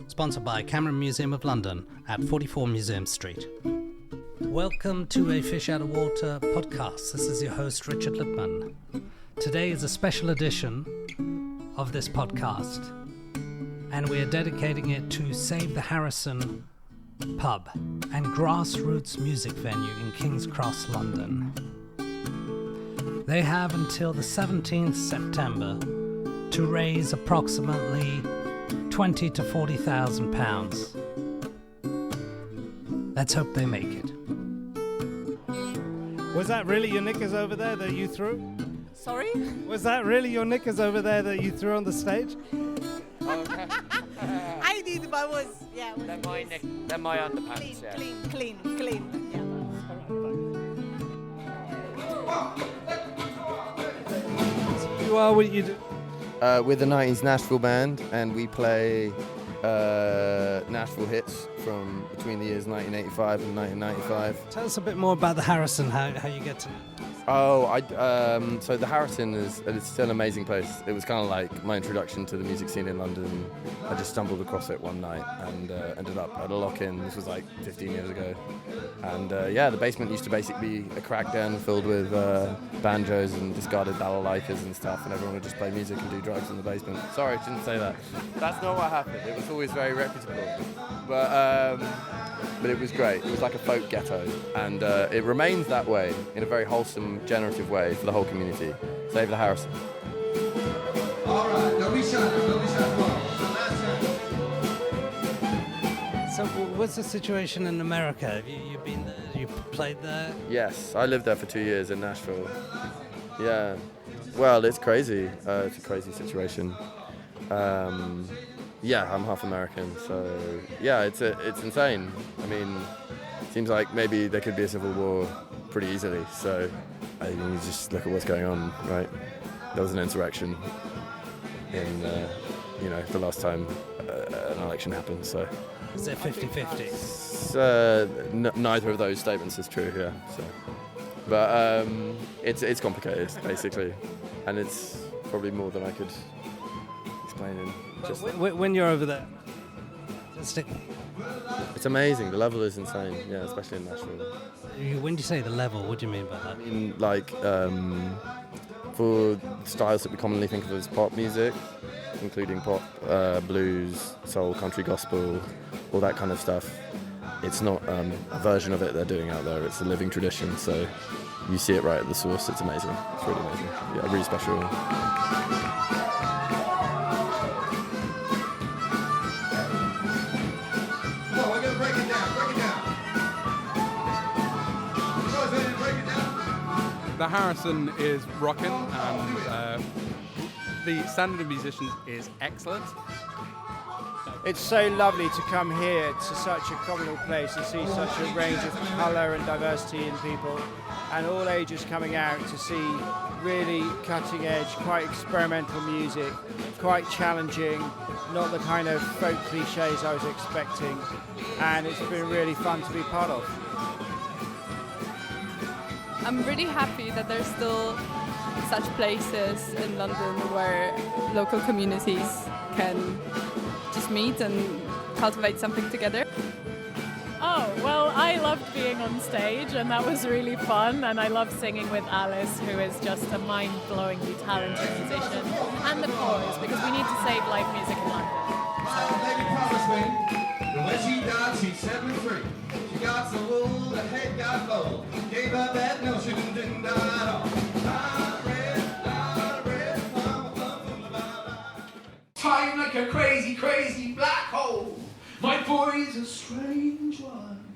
Sponsored by Cameron Museum of London at 44 Museum Street. Welcome to a Fish Out of Water podcast. This is your host, Richard Lippman. Today is a special edition of this podcast, and we are dedicating it to Save the Harrison pub and grassroots music venue in King's Cross, London. They have until the 17th September to raise approximately 20 to 40,000 pounds. Let's hope they make it. Was that really your knickers over there that you threw? Sorry? Was that really your knickers over there that you threw on the stage? Okay. I did, but was, yeah. They're my underpants, Clean, yeah. You are what you do. We're the 90s Nashville band, and we play Nashville hits from between the years 1985 and 1995. Tell us a bit more about the Harrison, how you get to know. So the Harrison it's still an amazing place. It was kind of like my introduction to the music scene in London. I just stumbled across it one night and ended up at a lock-in. This was like 15 years ago. And the basement used to basically be a crack den filled with banjos and discarded balalaikas and stuff, and everyone would just play music and do drugs in the basement. Sorry, I shouldn't say that. That's not what happened. It was always very reputable. But it was great. It was like a folk ghetto, and it remains that way in a very wholesome, generative way for the whole community. Save the Harrison. All right, don't be shy. So what's the situation in America? Have you been there? You played there? Yes, I lived there for 2 years in Nashville. Yeah. Well, it's crazy. It's a crazy situation. Yeah, I'm half American, so yeah, it's insane. I mean, it seems like maybe there could be a civil war pretty easily. So I think you just look at what's going on, right? There was an insurrection in, the last time an election happened. So Is it 50-50? Neither of those statements is true. Yeah. So, but it's complicated basically, and it's probably more than I could explain in. Just When you're over there, it's amazing. The level is insane. Yeah, especially in Nashville. when you say the level, what do you mean by that? I mean, like for styles that we commonly think of as pop music, including pop, blues, soul, country, gospel, all that kind of stuff. It's not a version of it they're doing out there. It's a living tradition. So you see it right at the source. It's amazing. It's really amazing. Yeah, really special. The Harrison is rocking, and the standard of musicians is excellent. It's so lovely to come here to such a communal place and see such a range of colour and diversity in people, and all ages coming out to see really cutting edge, quite experimental music, quite challenging, not the kind of folk cliches I was expecting, and it's been really fun to be part of. I'm really happy that there's still such places in London where local communities can just meet and cultivate something together. Oh, well, I loved being on stage and that was really fun, and I love singing with Alice, who is just a mind-blowingly talented musician, and the chorus, because we need to save live music in London. When she died, she's 73. She got so old, her head got bold. Gave up that notion and didn't die at all. Time like a crazy, crazy black hole. My boy's a strange one.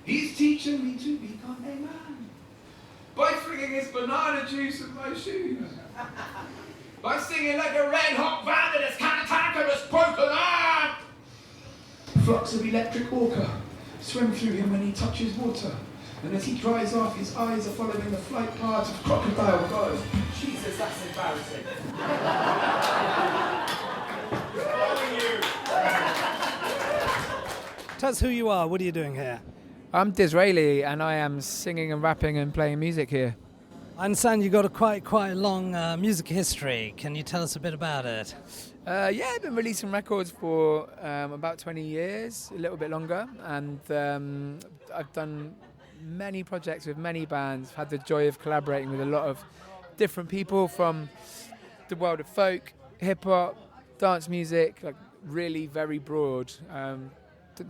He's teaching me to become a man. By flinging his banana juice in my shoes. By singing like a red-hot band that has cantankerous broken arm. Flocks of electric orca swim through him when he touches water, and as he dries off, his eyes are following the flight paths of crocodile God. Jesus, that's embarrassing. Tell us who you are. What are you doing here? I'm Disraeli, and I am singing and rapping and playing music here. I understand you've got a quite long music history. Can you tell us a bit about it? Yeah, I've been releasing records for about 20 years, a little bit longer, and I've done many projects with many bands. Had the joy of collaborating with a lot of different people from the world of folk, hip-hop, dance music, like really very broad,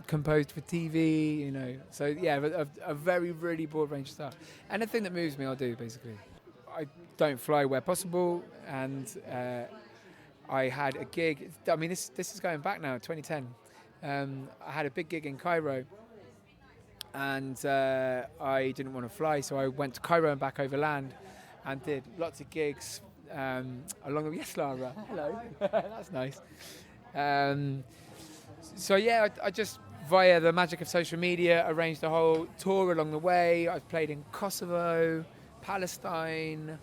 composed for TV, you know. So yeah, a very, really broad range of stuff. Anything that moves me, I'll do, basically. I don't fly where possible, and I had a gig. I mean, this is going back now, 2010. I had a big gig in Cairo, and I didn't want to fly, so I went to Cairo and back over land, and did lots of gigs along the. Yes, Lara. Hello. That's nice. So yeah, I just via the magic of social media arranged a whole tour along the way. I've played in Kosovo, Palestine,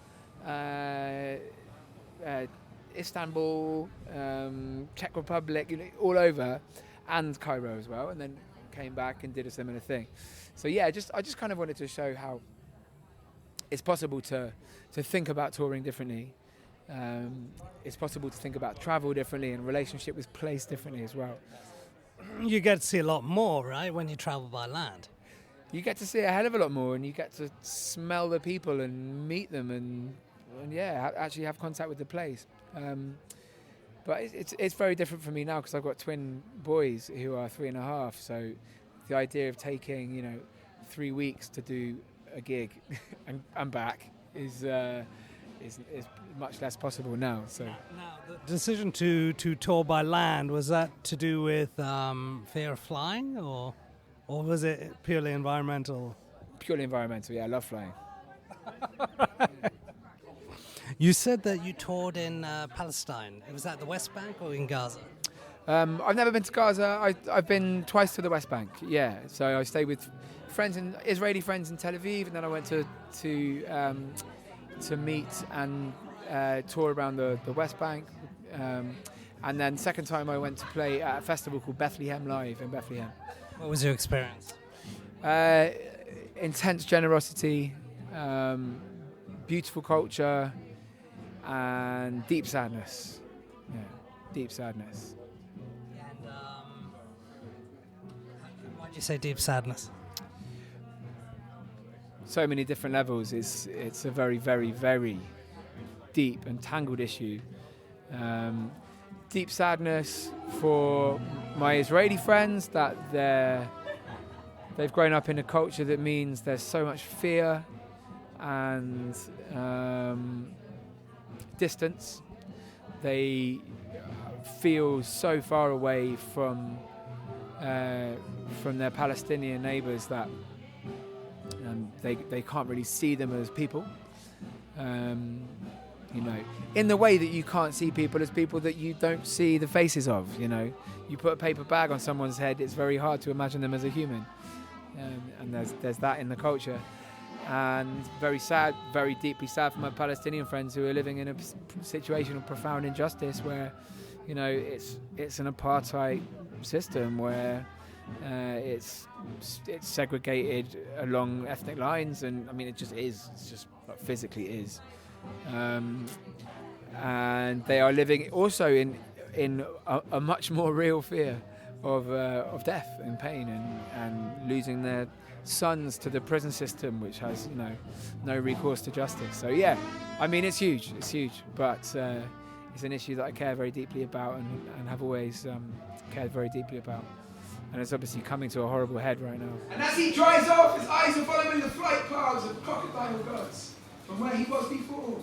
Istanbul, Czech Republic, you know, all over, and Cairo as well, and then came back and did a similar thing. So yeah, I just kind of wanted to show how it's possible to think about touring differently. It's possible to think about travel differently and relationship with place differently as well. You get to see a lot more, right, when you travel by land? You get to see a hell of a lot more, and you get to smell the people and meet them and yeah, actually have contact with the place. But it's very different for me now because I've got twin boys who are 3.5. So the idea of taking, you know, 3 weeks to do a gig and back is much less possible now. So now the decision to tour by land, was that to do with fear of flying, or was it purely environmental? Purely environmental. Yeah, I love flying. You said that you toured in Palestine. Was that the West Bank or in Gaza? I've never been to Gaza. I've been twice to the West Bank. Yeah, so I stayed with Israeli friends in Tel Aviv, and then I went to meet and tour around the West Bank. And then second time I went to play at a festival called Bethlehem Live in Bethlehem. What was your experience? Intense generosity, beautiful culture, and deep sadness. Yeah, deep sadness. And why do you say deep sadness? So many different levels. It's a very, very, very deep and tangled issue. Deep sadness for my Israeli friends that they've grown up in a culture that means there's so much fear and distance. They feel so far away from their Palestinian neighbours that they can't really see them as people. You know, in the way that you can't see people as people that you don't see the faces of. You know, you put a paper bag on someone's head, it's very hard to imagine them as a human. And there's that in the culture. And very sad, very deeply sad for my Palestinian friends who are living in a situation of profound injustice where, you know, it's an apartheid system where it's segregated along ethnic lines, and I mean it just is. It's just like, physically is. And they are living also in a much more real fear of death and pain and losing their sons to the prison system, which has, you know, no recourse to justice. So yeah, I mean it's huge, but it's an issue that I care very deeply about and have always cared very deeply about, and it's obviously coming to a horrible head right now. And as he drives off, his eyes are following the flight paths of crocodile gods from where he was before.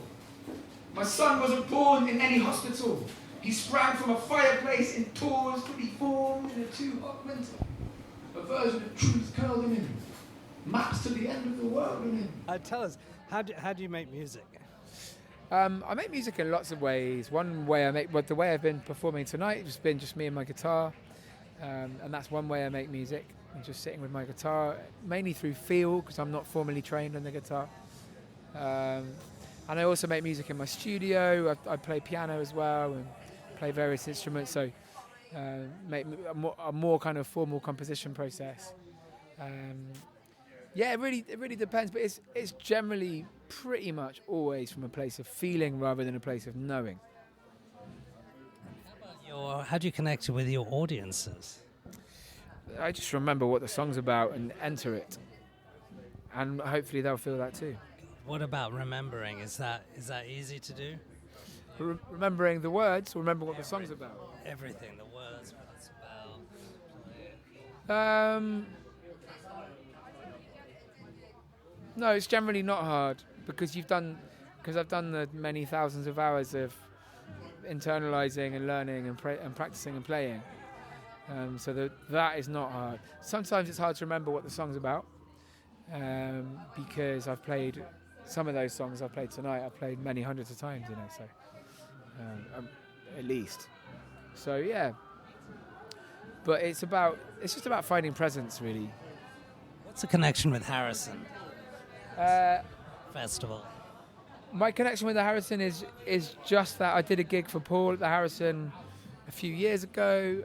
My son wasn't born in any hospital. He sprang from a fireplace in tours to be formed in a too-hot winter. A version of truth curled in him. Maps to the end of the world in him. Tell us, how do you make music? I make music in lots of ways. One way the way I've been performing tonight has been just me and my guitar. And that's one way I make music. I'm just sitting with my guitar, mainly through feel, because I'm not formally trained on the guitar. And I also make music in my studio. I play piano as well and play various instruments. So make a more kind of formal composition process. Yeah, it really depends, but it's generally pretty much always from a place of feeling rather than a place of knowing. Or how do you connect with your audiences? I just remember what the song's about and enter it. And hopefully they'll feel that too. What about remembering? Is that easy to do? Remembering the words, remember what the song's about. Everything, the words, what it's about. No, it's generally not hard because I've done the many thousands of hours of internalizing and learning and practicing and playing. So that is not hard. Sometimes it's hard to remember what the song's about because I've played some of those songs I've played tonight. I've played many hundreds of times, so at least. So yeah, but it's just about finding presence, really. What's the connection with Harrison Festival? My connection with the Harrison is just that I did a gig for Paul at the Harrison a few years ago.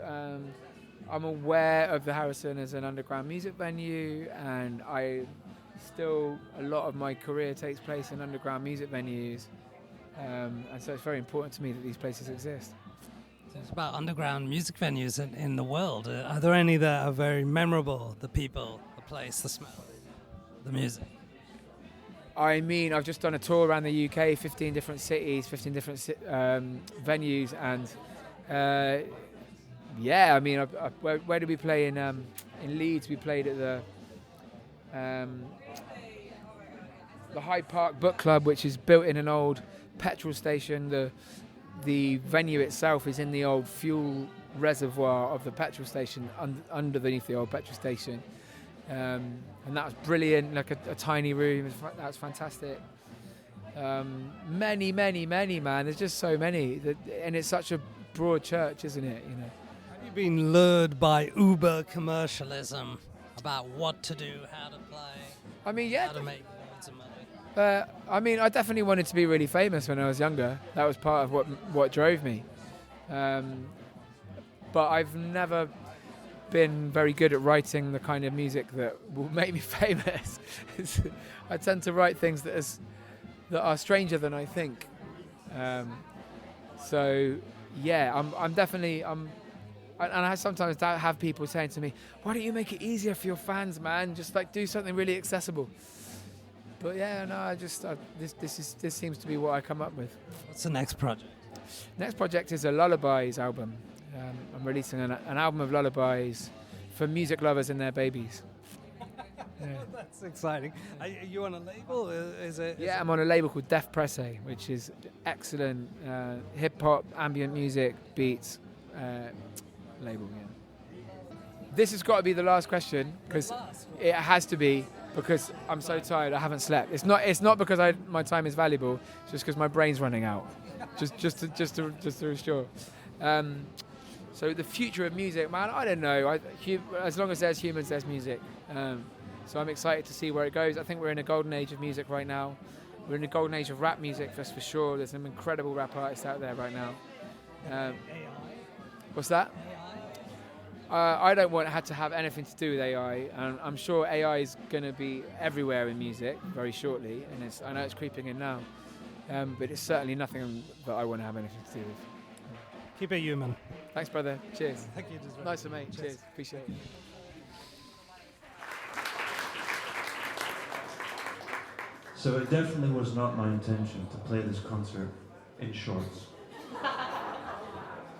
I'm aware of the Harrison as an underground music venue, and a lot of my career takes place in underground music venues, and so it's very important to me that these places exist. So it's about underground music venues in the world. Are there any that are very memorable? The people, the place, the smell, the music? I mean, I've just done a tour around the UK, 15 different cities, 15 different venues, and yeah, I mean, where did we play in Leeds? We played at the Hyde Park Book Club, which is built in an old petrol station. The venue itself is in the old fuel reservoir of the petrol station, underneath the old petrol station. And that was brilliant, like a tiny room. That was fantastic. Many, man. There's just so many. And it's such a broad church, isn't it? Have you been lured by Uber commercialism about what to do, how to play? I mean, yeah. How to make loads of money? I mean, I definitely wanted to be really famous when I was younger. That was part of what drove me. But I've never been very good at writing the kind of music that will make me famous. I tend to write things that are stranger than I think. So yeah, I'm definitely and I sometimes have people saying to me, "Why don't you make it easier for your fans, man? Just like do something really accessible." But yeah, no, this seems to be what I come up with. What's the next project? Next project is a lullabies album. I'm releasing an album of lullabies for music lovers and their babies. Yeah. That's exciting. Are you on a label? I'm on a label called Def Presse, which is excellent hip hop, ambient music, beats label. Yeah. This has got to be the last question because it has to be, because I'm so tired. I haven't slept. It's not because my time is valuable. It's just because my brain's running out. just to assure. So the future of music, man, I don't know. As long as there's humans, there's music. So I'm excited to see where it goes. I think we're in a golden age of music right now. We're in a golden age of rap music, that's for sure. There's some incredible rap artists out there right now. What's that? I don't want it to have anything to do with AI, and I'm sure AI is going to be everywhere in music very shortly, and I know it's creeping in now, but it's certainly nothing that I want to have anything to do with. Keep it human. Thanks, brother. Cheers. Thank you. Nice to meet you. Cheers. Appreciate it. So it definitely was not my intention to play this concert in shorts.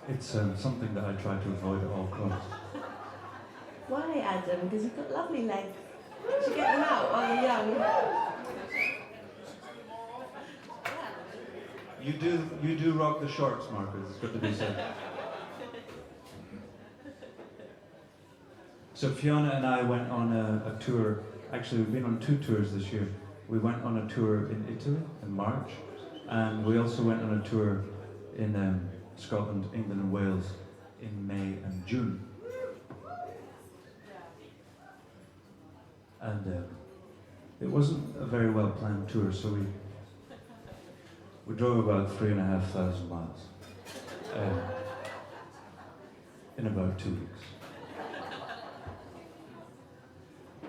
It's something that I try to avoid at all costs. Why, Adam? Because you've got lovely legs. You should get them out while you're young. You do rock the shorts, Marcus. It's good to be said. So Fiona and I went on a tour. Actually, we've been on 2 tours this year. We went on a tour in Italy in March, and we also went on a tour in Scotland, England and Wales in May and June. And it wasn't a very well planned tour, so we drove about 3,500 miles in about 2 weeks.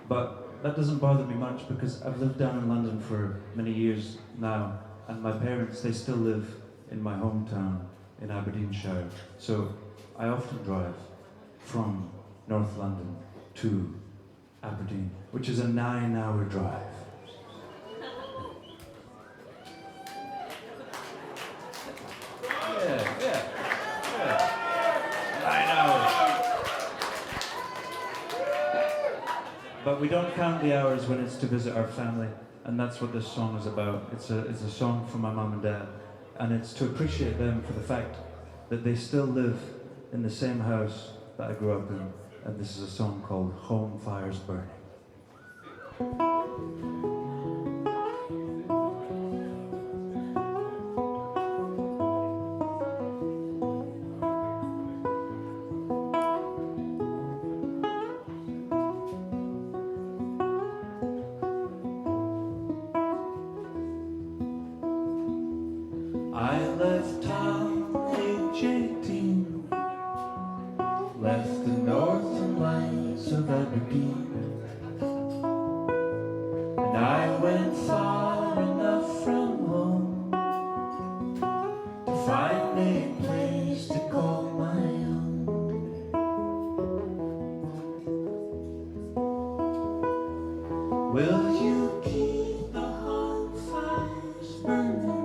But that doesn't bother me much because I've lived down in London for many years now, and my parents, they still live in my hometown in Aberdeenshire. So I often drive from North London to Aberdeen, which is a 9-hour drive. Yeah. 9 hours. But we don't count the hours when it's to visit our family, and that's what this song is about. It's a song for my mum and dad, and it's to appreciate them for the fact that they still live in the same house that I grew up in, and this is a song called Home Fires Burning. I left town age 18, left the northern lights of Aberdeen, and I went far enough from home to find a place to call my own. Will you keep the home fires burning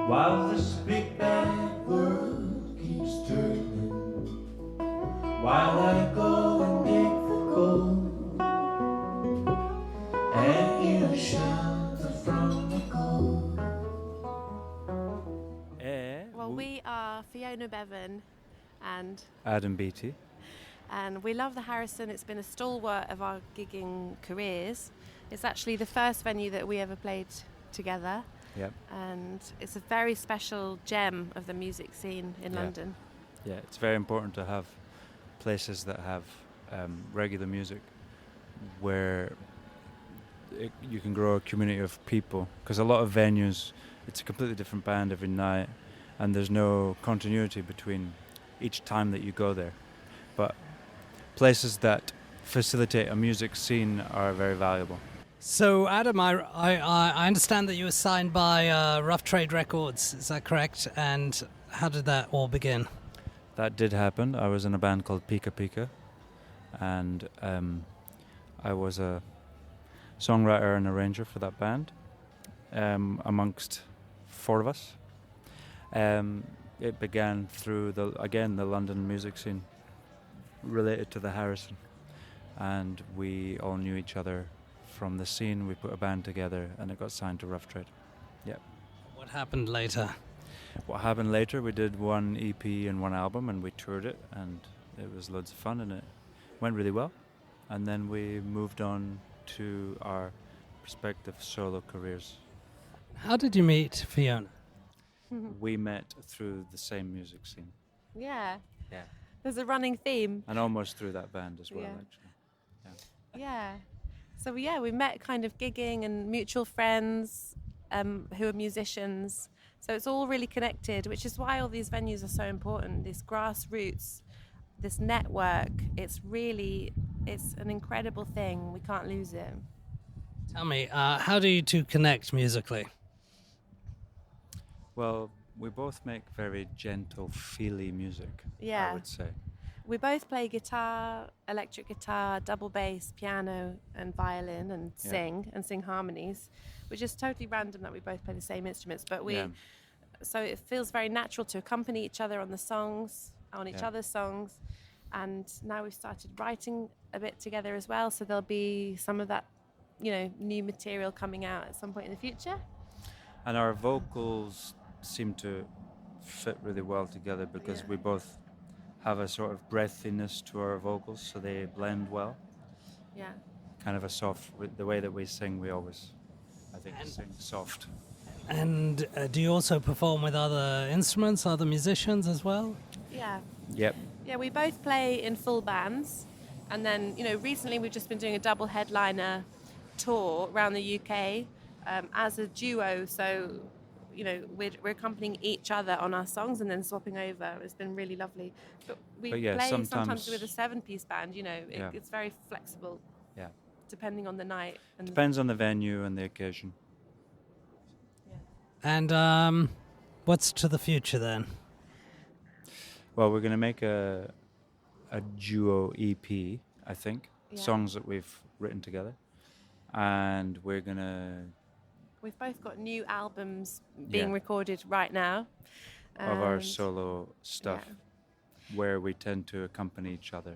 while this big bad world keeps turning? While I go and dig the gold and you shelter from the cold. Well, we are Fiona Bevan and Adam Beattie. And we love the Harrison. It's been a stalwart of our gigging careers. It's actually the first venue that we ever played together. Yep. And it's a very special gem of the music scene in London. Yeah, it's very important to have places that have regular music where you can grow a community of people. Because a lot of venues, it's a completely different band every night, and there's no continuity between each time that you go there. But places that facilitate a music scene are very valuable. So, Adam, I understand that you were signed by Rough Trade Records, is that correct? And how did that all begin? That did happen. I was in a band called Pika Pika, and I was a songwriter and arranger for that band, amongst 4 of us. It began through, the London music scene related to the Harrison, and we all knew each other from the scene. We put a band together and it got signed to Rough Trade. Yep. What happened later? What happened later, we did 1 EP and 1 album, and we toured it, and it was loads of fun, and it went really well. And then we moved on to our respective solo careers. How did you meet Fiona? We met through the same music scene. Yeah. Yeah. There's a running theme. And almost through that band as well, Yeah. actually. Yeah. So we met kind of gigging and mutual friends who are musicians. So it's all really connected, which is why all these venues are so important. This grassroots, this network, it's an incredible thing. We can't lose it. Tell me, how do you two connect musically? Well, we both make very gentle, feely music, Yeah. I would say. We both play guitar, electric guitar, double bass, piano and violin and sing harmonies, which is totally random that we both play the same instruments, but so it feels very natural to accompany each other on each other's songs. And now we've started writing a bit together as well, so there'll be some of that, new material coming out at some point in the future. And our vocals seem to fit really well together because we both have a sort of breathiness to our vocals, so they blend well. Yeah. Kind of with the way that we sing, we always, I think, sing soft. And do you also perform with other instruments, other musicians as well? Yeah. Yep. Yeah, we both play in full bands. And then, recently we've just been doing a double headliner tour around the UK as a duo. So, we're accompanying each other on our songs and then swapping over. It's been really lovely. But we play sometimes with a 7-piece band, it's very flexible. Yeah. Depending on the night. Depends on the venue and the occasion. And what's to the future then? Well, we're going to make a duo EP, I think, songs that we've written together, and we're going to... We've both got new albums being recorded right now. Of our solo stuff, where we tend to accompany each other.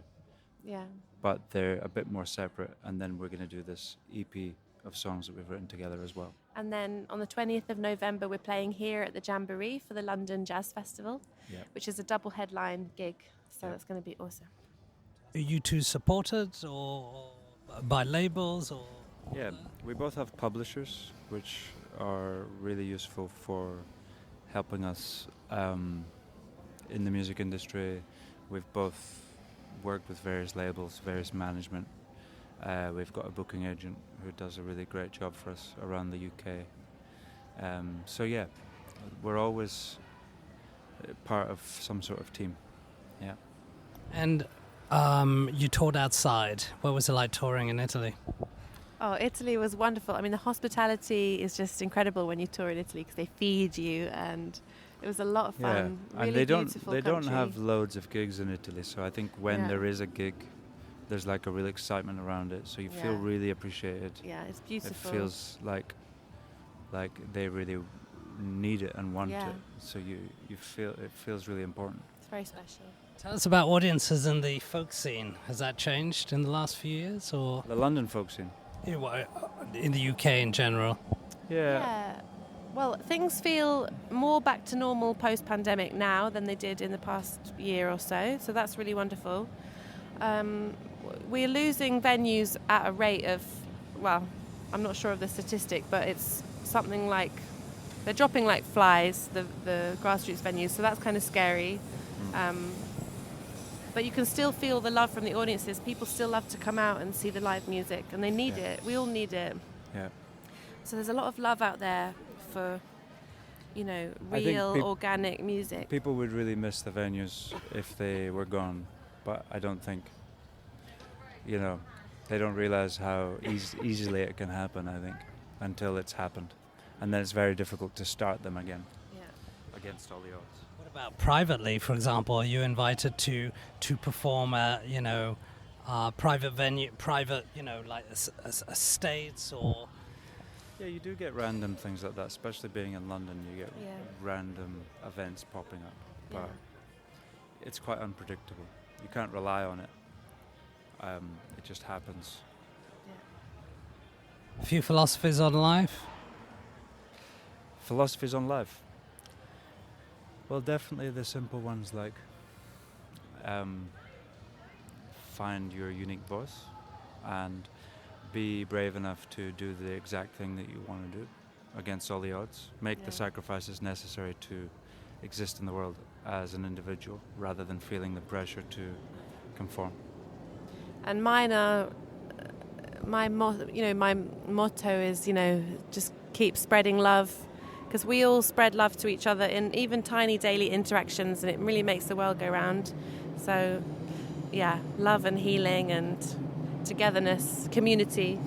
Yeah. But they're a bit more separate, and then we're going to do this EP of songs that we've written together as well. And then on the 20th of November, we're playing here at the Jamboree for the London Jazz Festival, which is a double headline gig. So that's going to be awesome. Are you two supported or by labels? Or? Yeah, we both have publishers, which are really useful for helping us in the music industry. We've both worked with various labels, various management. We've got a booking agent who does a really great job for us around the UK. So yeah, we're always part of some sort of team. Yeah. And you toured outside. What was it like touring in Italy? Oh, Italy was wonderful. I mean, the hospitality is just incredible when you tour in Italy because they feed you, and it was a lot of fun. Yeah, really and they beautiful don't have loads of gigs in Italy, so I think when there is a gig, there's like a real excitement around it, so you feel really appreciated. Yeah, it's beautiful. It feels like they really need it and want it, so you feel it feels really important. It's very special. Tell us about audiences in the folk scene. Has that changed in the last few years, or the London folk scene? Yeah, well, in the UK in general. Yeah. Well, things feel more back to normal post-pandemic now than they did in the past year or so. So that's really wonderful. We're losing venues at a rate of, well, I'm not sure of the statistic, but it's something like they're dropping like flies, the grassroots venues. So that's kind of scary. But you can still feel the love from the audiences. People still love to come out and see the live music, and they need it. We all need it. Yeah. So there's a lot of love out there for, real, organic music. People would really miss the venues if they were gone, but I don't think, they don't realize how easily it can happen, I think, until it's happened. And then it's very difficult to start them again, against all the odds. About privately, for example, are you invited to perform at private venue, like estates or? Yeah, you do get random things like that, especially being in London. You get random events popping up, but it's quite unpredictable. You can't rely on it. It just happens. A few philosophies on life. Philosophies on life. Well, definitely the simple ones like find your unique voice and be brave enough to do the exact thing that you want to do against all the odds. Make the sacrifices necessary to exist in the world as an individual rather than feeling the pressure to conform. And mine are, my motto is, just keep spreading love. Because we all spread love to each other in even tiny daily interactions, and it really makes the world go round. So, love and healing and togetherness, community.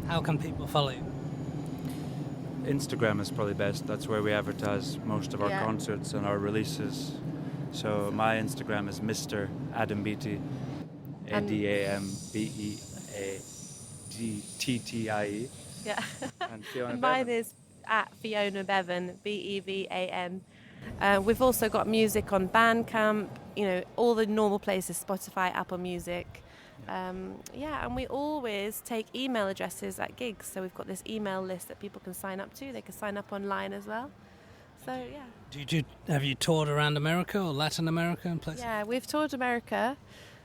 How can people follow you? Instagram is probably best. That's where we advertise most of our concerts and our releases. So my Instagram is Mr. Adam Beattie, ADAMBEATTIE. Yeah. And Fiona mine Bevan. is at Fiona Bevan, BEVAN. We've also got music on Bandcamp, all the normal places, Spotify, Apple Music. And we always take email addresses at gigs. So we've got this email list that people can sign up to. They can sign up online as well. So, Have you toured around America or Latin America and places? Yeah, we've toured America,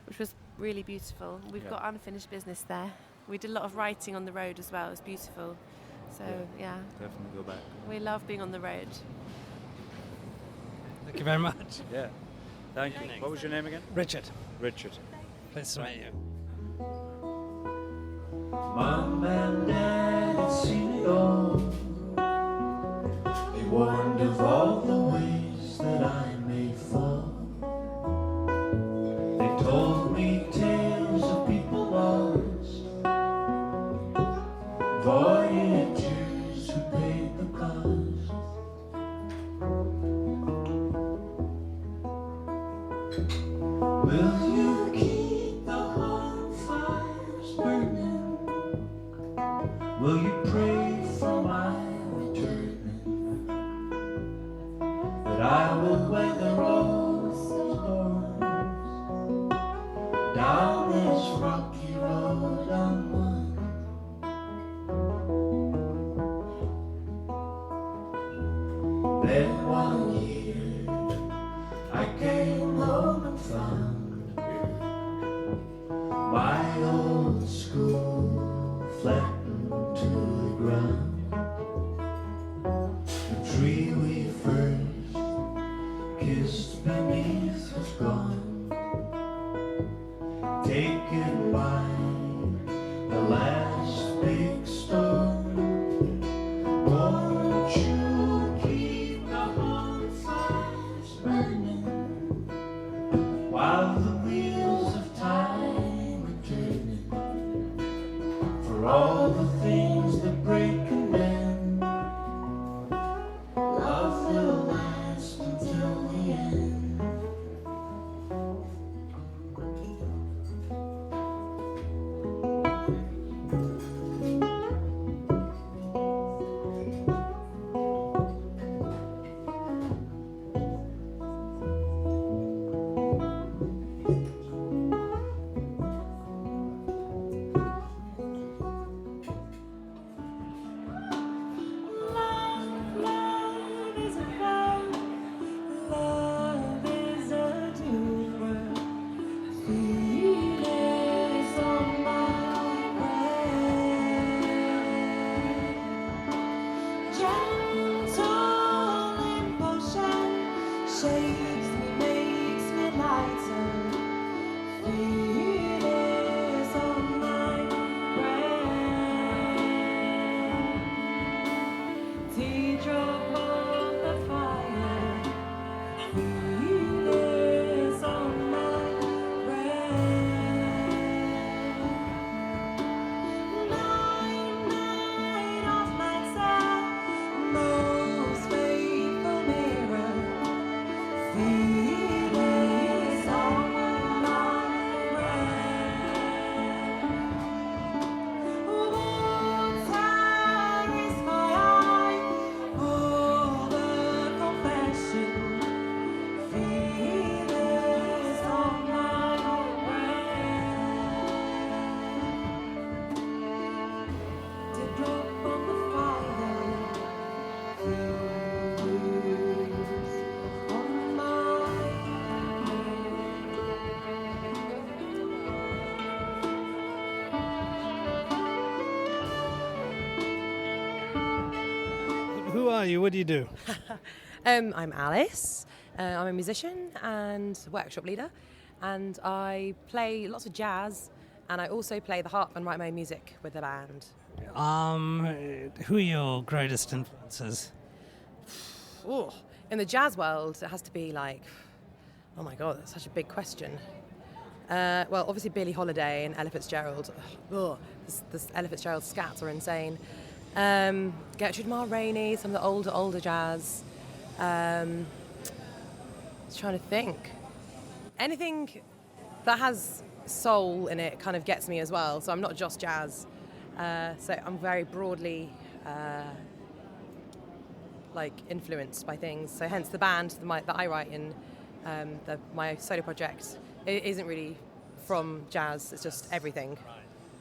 which was really beautiful. We've got unfinished business there. We did a lot of writing on the road as well. It was beautiful. So, definitely go back. We love being on the road. Thank you very much. Yeah. Thank you. What was your name again? Richard. Richard. Pleased to meet you. Mom and Dad had seen it all. They warned of all the ways that I may fall. They told me tales of people lost, voyagers who paid the cost. Will you keep the heart fires burning? Will you pray for my returning? That I will weather all storms down this rocky road I'm on. Then one year I came home and found my old school flattened to the ground. The tree we first kissed beneath was gone, taken by the last big storm. Won't you keep the bonfires burning while the wheels of time are turning? For all the things that break and bend, love will last until the end. Love is a vow, love is a doer. Feelings on my way. Gentle impulsion shapes me, makes me lighter. Feelings on my brain. Teardrop on the fire. Feelings on my brain. Night of myself, most faithful mirror. Feelings on my brain. Water is my eye, over confession. Feelings on my brain. To drop on the fire. Feelings on my Who are you? What do you do? I'm Alice. I'm a musician and workshop leader, and I play lots of jazz, and I also play the harp and write my own music with the band. Who are your greatest influences? Ooh, in the jazz world, it has to be like, oh my god, that's such a big question. Well, obviously Billie Holiday and Ella Fitzgerald. Ugh, this Ella Fitzgerald scats are insane. Gertrude Ma Rainey, some of the older jazz. I was trying to think. Anything that has soul in it kind of gets me as well. So I'm not just jazz. So I'm very broadly influenced by things. So hence the band that I write in, my solo project, it isn't really from jazz. It's just everything.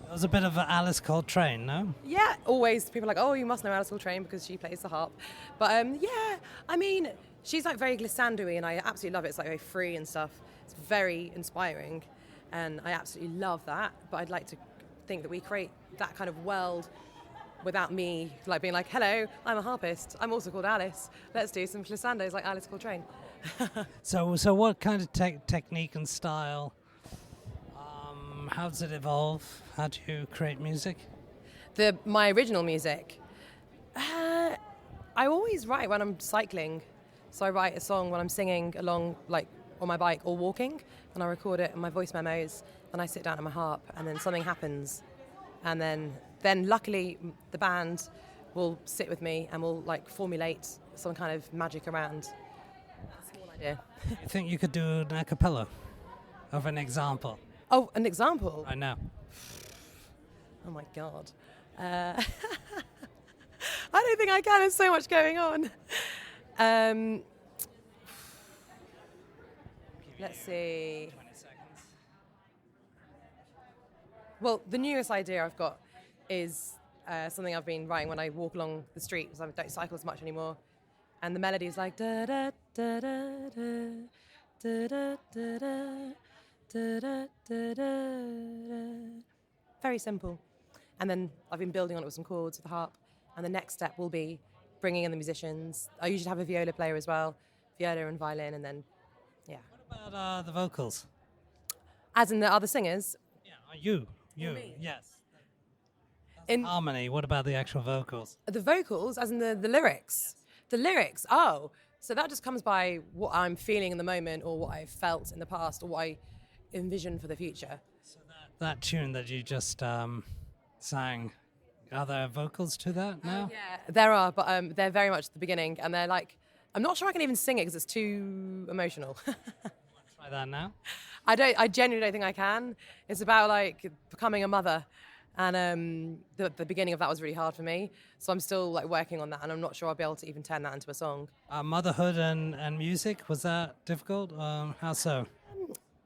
It was a bit of Alice Coltrane, no? Yeah, always people are like, oh, you must know Alice Coltrane because she plays the harp. But yeah, I mean, she's like very glissando-y and I absolutely love it. It's like very free and stuff. It's very inspiring and I absolutely love that. But I'd like to think that we create that kind of world without me like being like, hello, I'm a harpist. I'm also called Alice. Let's do some glissandos like Alice Coltrane. So what kind of technique and style? How does it evolve? How do you create music? My original music, I always write when I'm cycling. So I write a song when I'm singing along, like on my bike or walking, and I record it in my voice memos. Then I sit down at my harp, and then something happens, and then luckily the band will sit with me and will like formulate some kind of magic around. That's the whole idea. I think you could do an a cappella of an example. Oh, an example? I know. Oh my God. I don't think I can. There's so much going on. Let's see. 20 seconds. Well, the newest idea I've got is something I've been writing when I walk along the street because I don't cycle as much anymore. And the melody is like da da da da da da da da da da da da. Very simple. And then I've been building on it with some chords with the harp. And the next step will be bringing in the musicians. I usually have a viola player as well, viola and violin, and then, yeah. What about the vocals? As in the other singers? Yeah, you, me? yes. In harmony, what about the actual vocals? The vocals, as in the lyrics? Yes. The lyrics, oh. So that just comes by what I'm feeling in the moment or what I've felt in the past or what I envision for the future. So that tune that you just sang, are there vocals to that now? Yeah, there are, but they're very much at the beginning, and they're like, I'm not sure I can even sing it because it's too emotional. Try that now. I genuinely don't think I can. It's about like becoming a mother, and the beginning of that was really hard for me. So I'm still like working on that, and I'm not sure I'll be able to even turn that into a song. Motherhood and music, was that difficult? How so?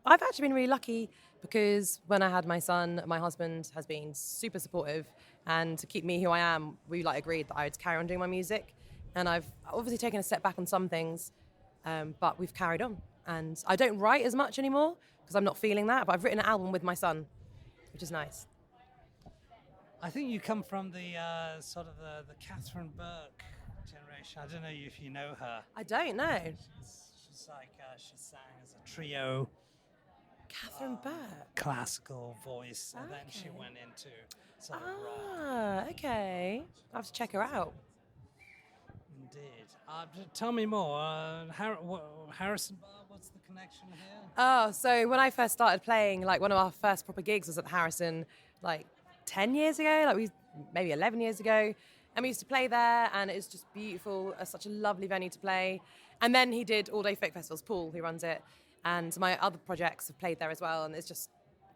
I've actually been really lucky because when I had my son, my husband has been super supportive, and to keep me who I am, we like agreed that I would carry on doing my music. And I've obviously taken a step back on some things, but we've carried on. And I don't write as much anymore because I'm not feeling that, but I've written an album with my son, which is nice. I think you come from the sort of the Catherine Burke generation. I don't know if you know her. I don't know. She's like, she sang as a trio. Catherine Burke? Classical voice, and then she went into sort of rock. Okay. I'll have to check her out. Indeed. Tell me more. Harrison Bar, what's the connection here? Oh, so when I first started playing, like one of our first proper gigs was at the Harrison, like 10 years ago, maybe 11 years ago. And we used to play there, and it's just beautiful. Such a lovely venue to play. And then he did All Day Folk Festivals, Paul, who runs it. And my other projects have played there as well, and it's just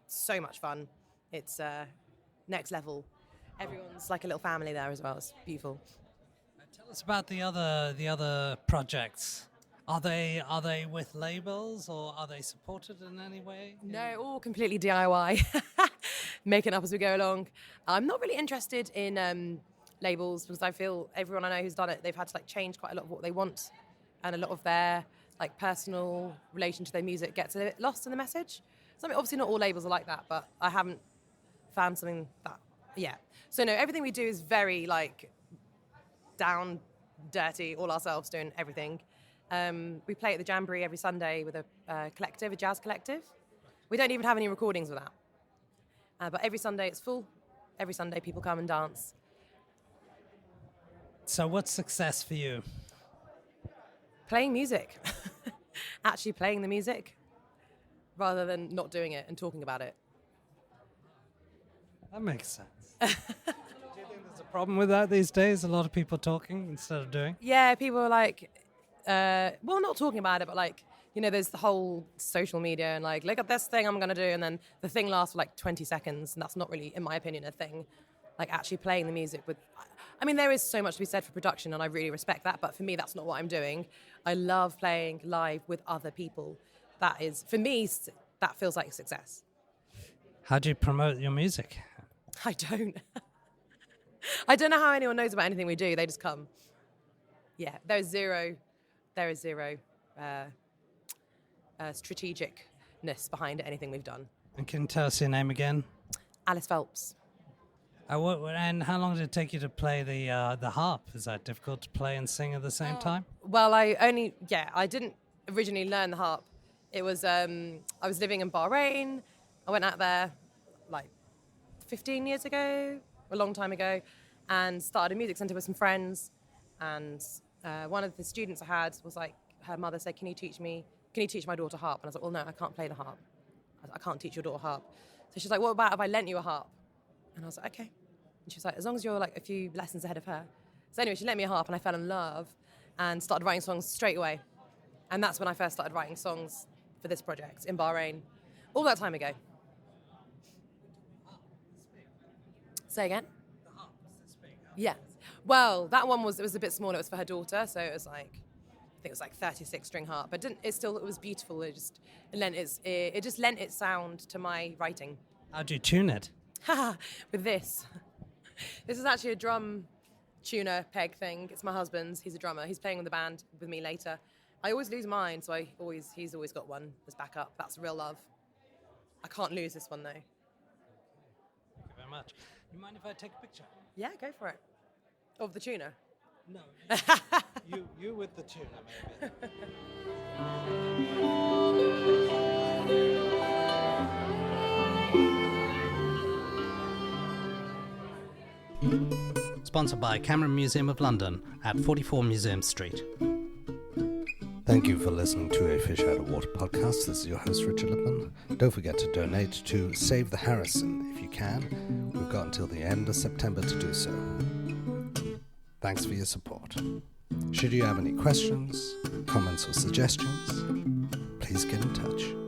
so much fun. It's next level. Everyone's like a little family there as well. It's beautiful. Tell us about the other projects. Are they with labels, or are they supported in any way? No, all completely DIY. Making up as we go along. I'm not really interested in labels because I feel everyone I know who's done it, they've had to like change quite a lot of what they want, and a lot of their like personal relation to their music gets a bit lost in the message. So I mean, obviously not all labels are like that, but I haven't found something that, yeah. So no, everything we do is very like down, dirty, all ourselves doing everything. We play at the Jamboree every Sunday with a collective, a jazz collective. We don't even have any recordings with that. But every Sunday it's full. Every Sunday people come and dance. So what's success for you? Playing music. Actually playing the music rather than not doing it and talking about it. That makes sense. Do you think there's a problem with that these days? A lot of people talking instead of doing? Yeah, people are like, not talking about it, but like, there's the whole social media and like, look at this thing I'm going to do. And then the thing lasts for like 20 seconds. And that's not really, in my opinion, a thing. Like actually playing the music with, there is so much to be said for production and I really respect that. But for me, that's not what I'm doing. I love playing live with other people. That is, for me, that feels like success. How do you promote your music? I don't. I don't know how anyone knows about anything we do. They just come. Yeah, there is zero strategicness behind anything we've done. And can you tell us your name again? Alice Phelps. And how long did it take you to play the harp? Is that difficult to play and sing at the same time? Well, I didn't originally learn the harp. It was, I was living in Bahrain. I went out there like 15 years ago, a long time ago, and started a music centre with some friends. And one of the students I had was like, her mother said, can you teach my daughter harp? And I was like, well, no, I can't play the harp. I can't teach your daughter harp. So she's like, what about if I lent you a harp? And I was like, okay. And she was like, as long as you're like a few lessons ahead of her. So anyway, she lent me a harp and I fell in love and started writing songs straight away. And that's when I first started writing songs for this project in Bahrain. All that time ago. Say again? Yeah. Well, that one was a bit smaller. It was for her daughter, so it was like, I think it was like 36 string harp. But it was beautiful. It just lent its sound to my writing. How do you tune it? With this. This is actually a drum tuner peg thing. It's my husband's. He's a drummer. He's playing with the band with me later. I always lose mine, so he's always got one as backup. That's real love. I can't lose this one though. Thank you very much. You mind if I take a picture? Yeah, go for it. Of the tuner? No. You with the tuner, maybe. Sponsored by Cameron Museum of London at 44 Museum Street. Thank you for listening to a Fish Out of Water podcast. This is your host, Richard Lippman. Don't forget to donate to Save the Harrison if you can. We've got until the end of September to do so. Thanks for your support. Should you have any questions, comments or suggestions, please get in touch.